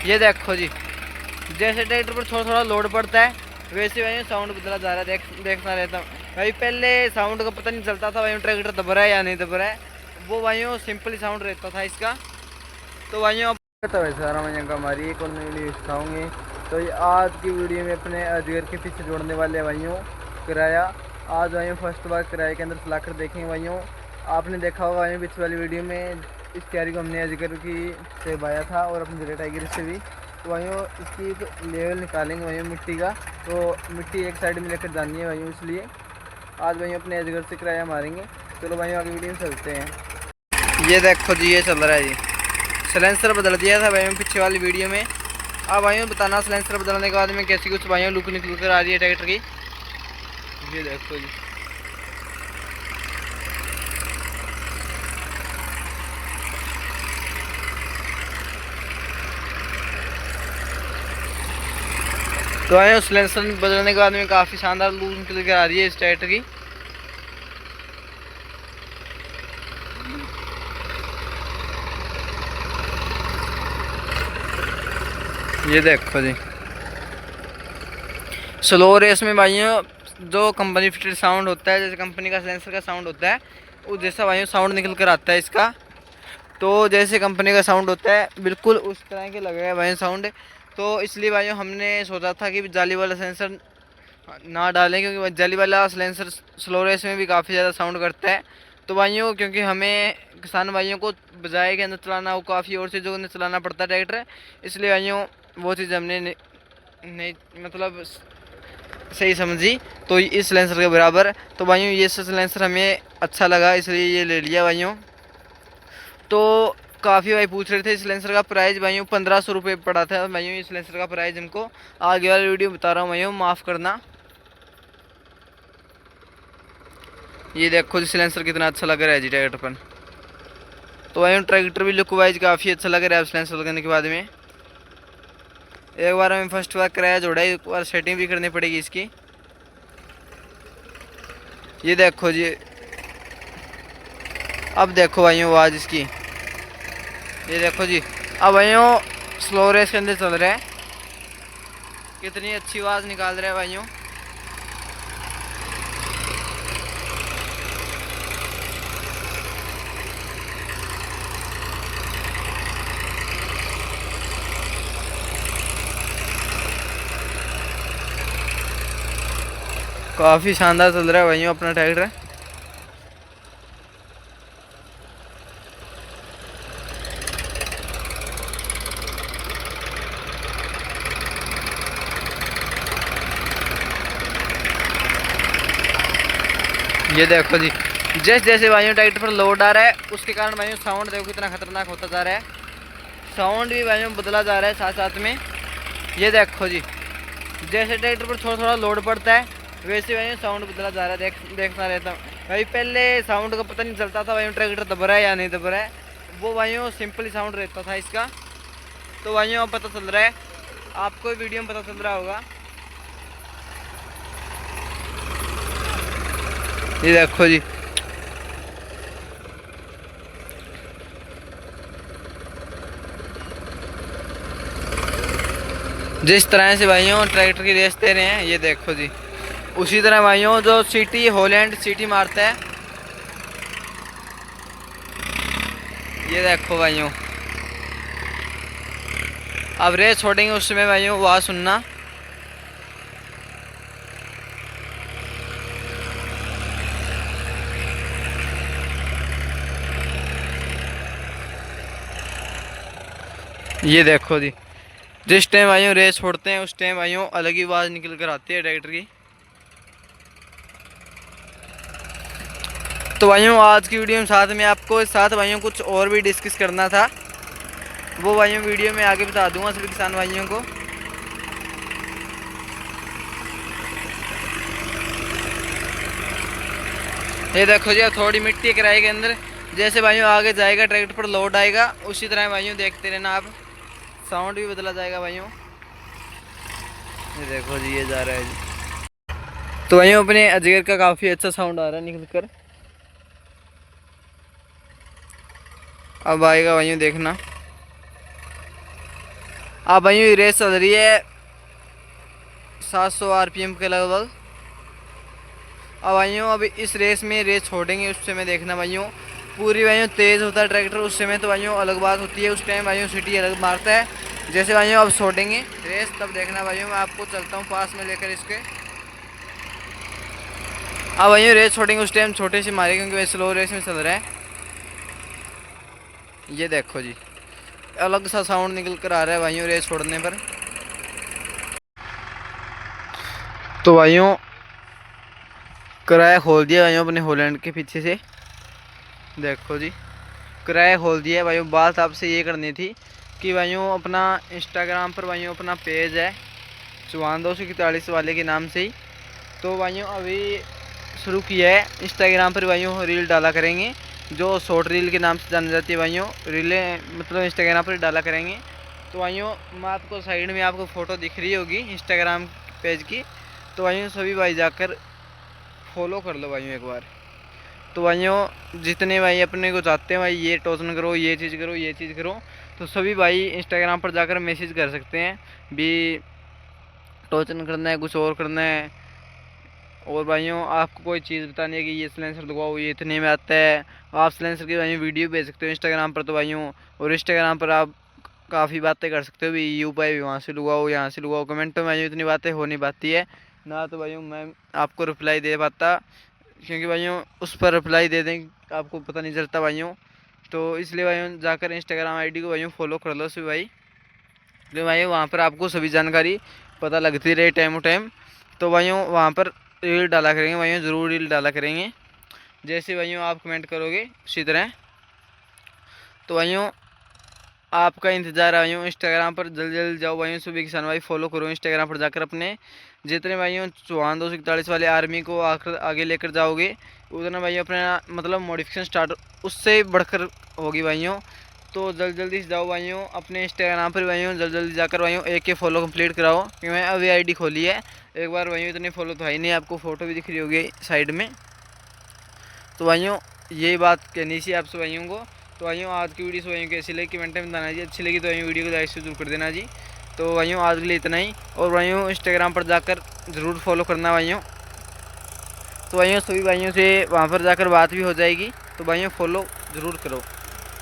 ये देखो जी, जैसे ट्रैक्टर पर थोड़ा थोड़ा लोड पड़ता है वैसे भाई साउंड बदला जा रहा है। देखता रहता हूँ भाई। पहले साउंड का पता नहीं चलता था भाई ट्रैक्टर दब रहा है या नहीं दब रहा है, वो भाई सिंपल साउंड रहता था इसका। तो भाई अब तो वैसे सारा मैं का हमारी एक और नई वीडियो दिखाऊंगी। तो ये आज की वीडियो में अपने अजगर के पीछे जोड़ने वाले भाइयों किराया। आज भाइयों फर्स्ट बार किराए के अंदर चलाकर देखेंगे भाइयों। आपने देखा होगा भाइयों पिछले वाली वीडियो में इस क्यारी को हमने अजगर की से बाया था और अपने जगह टाइगर से भी। तो भाइयों इसकी एक लेवल निकालेंगे भाइयों मिट्टी का। तो मिट्टी एक साइड में लेकर जानी है भाइयों, इसलिए आज भाइयों अपने अजगर से किराया मारेंगे। चलो भाइयों आगे वीडियो में चलते हैं। ये देखो जी, ये चल रहा है जी। सलेंसर बदल दिया था भाइयों पिछले वाली वीडियो में। अब भाइयों बताना सलेंसर बदलने के बाद में कैसी कुछ भाइयों लुक निकल कर आ रही है ट्रैक्टर की। ये देखो जी, तो भाइयों सलेंसर बदलने के बाद में काफ़ी शानदार लुक निकल कर आ रही है इस ट्रैक्टर की। ये देखो जी, स्लो रेस में भाइयों जो कंपनी फिटेड साउंड होता है, जैसे कंपनी का सेंसर का साउंड होता है, वो जैसा भाइयों साउंड निकल कर आता है इसका। तो जैसे कंपनी का साउंड होता है बिल्कुल उस तरह के लगेगा भाई साउंड। तो इसलिए भाइयों हमने सोचा था कि जाली वाला सेंसर ना डालें, क्योंकि जाली वाला सेंसर स्लो रेस में भी काफ़ी ज़्यादा साउंड करता है। तो भाइयों क्योंकि हमें किसान भाइयों को बजाय के अंदर चलाना, वो काफ़ी और चीज़ों को चलाना पड़ता है ट्रैक्टर, इसलिए भाइयों वो चीज़ हमने नहीं मतलब सही समझी। तो इस सिलेंसर के बराबर। तो भाइयों ये सिलेंसर हमें अच्छा लगा इसलिए ये ले लिया भाइयों। तो काफ़ी भाई पूछ रहे थे इस सिलेंसर का प्राइस भाइयों 1500 रुपये पड़ा था भाइयों। इस सिलेंसर का प्राइस हमको आगे वाली वीडियो बता रहा हूँ भाइयों, माफ़ करना। ये देखो जी सिलेंसर कितना अच्छा लग रहा है जी ट्रैक्टर पर। तो भाइयों ट्रैक्टर भी लुक वाइज काफ़ी अच्छा लग रहा है सिलेंसर लगाने के बाद में। एक बार हमें फर्स्ट बार किराया जोड़ा, एक बार सेटिंग भी करनी पड़ेगी इसकी। ये देखो जी, अब देखो भाइयों आवाज़ इसकी। ये देखो जी, अब भाइयों स्लो रेस के अंदर चल रहा है, कितनी अच्छी आवाज़ निकाल रहा है भाइयों। काफ़ी शानदार चल रहा है भाइयों अपना ट्रैक्टर। ये देखो जी, जैसे जैसे भाइयों ट्रैक्टर पर लोड आ रहा है उसके कारण भाइयों साउंड देखो कितना खतरनाक होता जा रहा है। साउंड भी भाइयों बदला जा रहा है साथ साथ में। ये देखो जी, जैसे ट्रैक्टर पर थोड़ा थोड़ा लोड पड़ता है वैसे भाइयों साउंड बदला जा रहा है। देखता रहता हूँ भाई। पहले साउंड का पता नहीं चलता था भाइयों ट्रैक्टर दब रहा है या नहीं दब रहा है, वो भाइयों सिंपल साउंड रहता था इसका। तो भाइयों अब पता चल रहा है, आपको वीडियो में पता चल रहा होगा। ये देखो जी, जिस तरह से भाइयों ट्रैक्टर की रेस दे रहे हैं, ये देखो जी उसी तरह भाइयों जो सीटी हॉलैंड सीटी मारता है। ये देखो भाइयों, अब रेस छोड़ेंगे उस समय भाइयों वहाँ सुनना। ये देखो जी, जिस टाइम भाइयों रेस छोड़ते हैं उस टाइम भाइयों अलग ही आवाज़ निकल कर आती है ट्रैक्टर की। तो भाइयों आज की वीडियो में साथ में आपको साथ भाइयों कुछ और भी डिस्कस करना था, वो भाइयों वीडियो में आगे बता दूंगा सभी किसान भाइयों को। ये देखो जी, थोड़ी मिट्टी किराए के अंदर जैसे भाइयों आगे जाएगा ट्रैक्टर पर लोड आएगा उसी तरह भाइयों देखते रहना आप, साउंड भी बदला जाएगा भाइयों। ये देखो जी, ये जा रहा है जी। तो भाइयों अपने अजगर का काफ़ी अच्छा साउंड आ रहा है निकल कर। अब आएगा भाइयों देखना, अब भाइयों ये रेस चल रही है 700 आरपीएम के लगभग। अब भाइयों अभी इस रेस में रेस छोड़ेंगे उस समय देखना भाइयों, पूरी भाइयों तेज़ होता है ट्रैक्टर उस समय, तो भाइयों अलग बात होती है, उस टाइम भाइयों सिटी अलग मारता है। जैसे भाइयों अब छोड़ेंगे रेस तब देखना भाइयों, मैं आपको चलता हूँ पास में लेकर इसके। अब भाइयों रेस छोड़ेंगे उस टाइम छोटे से मारे, क्योंकि वह स्लो रेस में चल रहा है। ये देखो जी अलग सा साउंड निकल कर आ रहा है भाइयों रेस छोड़ने पर। तो भाइयों किराया खोल दिया भाइयों अपने हॉलैंड के पीछे से, देखो जी किराया खोल दिया भाइयों। बात आपसे ये करनी थी कि भाइयों अपना इंस्टाग्राम पर भाइयों अपना पेज है चौहान 241 वाले के नाम से ही, तो भाइयों अभी शुरू किया है। इंस्टाग्राम पर भाइयों रील डाला करेंगे जो शॉर्ट रील के नाम से जानी जाती है भाइयों, रीलें मतलब इंस्टाग्राम पर डाला करेंगे। तो भाइयों मैं आपको साइड में आपको फ़ोटो दिख रही होगी इंस्टाग्राम पेज की, तो भाइयों सभी भाई जाकर फॉलो कर लो भाइयों एक बार। तो भाइयों जितने भाई अपने को चाहते हैं भाई ये टोचन करो, ये चीज़ करो, ये चीज़ करो, तो सभी भाई इंस्टाग्राम पर जाकर मैसेज कर सकते हैं भी टोचन करना है, कुछ और करना है। और भाइयों आपको कोई चीज़ बतानी है कि ये सिलेंसर लगवाओ, ये इतने में आता है, आप सिलेंसर की भाइयों वीडियो भेज सकते हो इंस्टाग्राम पर। तो भाइयों और इंस्टाग्राम पर आप काफ़ी बातें कर सकते हो भी, यू पाई भी वहाँ से लगवाओ, यहाँ से लगवाओ। कमेंट में भाइयों इतनी बातें हो नहीं पाती है ना, तो भाइयों मैं आपको रिप्लाई दे पाता, क्योंकि भाइयों उस पर रिप्लाई दे दें आपको पता नहीं चलता भाइयों। तो इसलिए भाइयों जाकर इंस्टाग्राम आईडी को भाइयों फॉलो कर लो सभी भाई, क्योंकि भाइयों वहाँ पर आपको सभी जानकारी पता लगती रहे टाइम टू टाइम। तो भाइयों वहाँ पर रील डाला करेंगे भाइयों, ज़रूर रील डाला करेंगे जैसे भाइयों आप कमेंट करोगे उसी तरह। तो भाइयों आपका इंतज़ार है भाइयों इंस्टाग्राम पर, जल्दी जल्दी जाओ भाइयों सभी किसान भाई फॉलो करो इंस्टाग्राम पर जाकर अपने। जितने भाइयों चौहान 241 वाले आर्मी को आगे लेकर जाओगे उतना भाइयों अपना मतलब मॉडिफिकेशन स्टार्ट उससे बढ़कर होगी भाइयों। तो जल्दी से जाओ भाइयों अपने इंस्टाग्राम पर भाइयों, जल्दी जाकर भाइयों एक के फॉलो कंप्लीट कराओ, क्योंकि मैं अभी आईडी खोली है एक बार भाइयों, इतने फॉलो तो है ही नहीं, आपको फ़ोटो भी दिख रही होगी साइड में। तो भाइयों यही बात कहनी थी आपसे भाइयों को। तो भाइयों आज की वीडियो भाइयों कैसी लगी कमेंट में बताना जी, अच्छी लगी तो भाइयों वीडियो को लाइक से जरूर कर देना जी। तो भाइयों आज के लिए इतना ही, और भाइयों इंस्टाग्राम पर जाकर ज़रूर फॉलो करना भाइयों। तो भाइयों सभी भाइयों से वहाँ पर जाकर बात भी हो जाएगी, तो भाइयों फॉलो ज़रूर करो।